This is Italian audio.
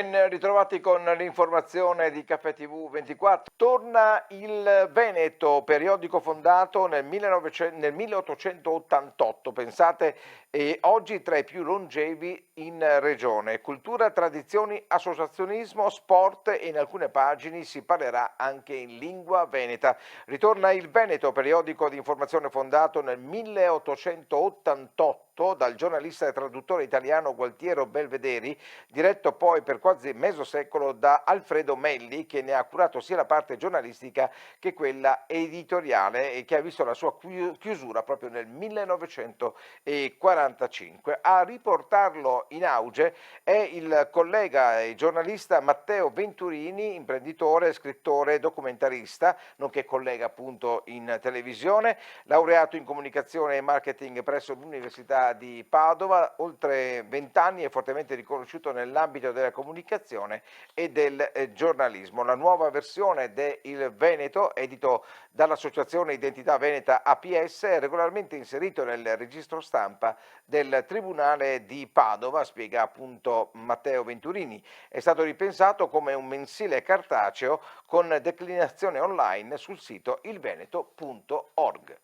Ben ritrovati con l'informazione di Caffè TV 24. Torna il Veneto, periodico fondato nel 1888, pensate, e oggi tra i più longevi in regione. Cultura, tradizioni, associazionismo, sport e in alcune pagine si parlerà anche in lingua veneta. Ritorna il Veneto, periodico di informazione fondato nel 1888 dal giornalista e traduttore italiano Gualtiero Belvederi, diretto poi per quasi mezzo secolo da Alfredo Melli, che ne ha curato sia la parte giornalistica che quella editoriale e che ha visto la sua chiusura proprio nel 1945. A riportarlo in auge è il collega e giornalista Matteo Venturini, imprenditore, scrittore, documentarista, nonché collega appunto in televisione, laureato in comunicazione e marketing presso l'Università di Padova, oltre 20 anni e fortemente riconosciuto nell'ambito della comunicazione e del giornalismo. La nuova versione de Il Veneto, edito dall'Associazione Identità Veneta APS, è regolarmente inserito nel registro stampa del Tribunale di Padova, spiega appunto Matteo Venturini. È stato ripensato come un mensile cartaceo con declinazione online sul sito ilveneto.org.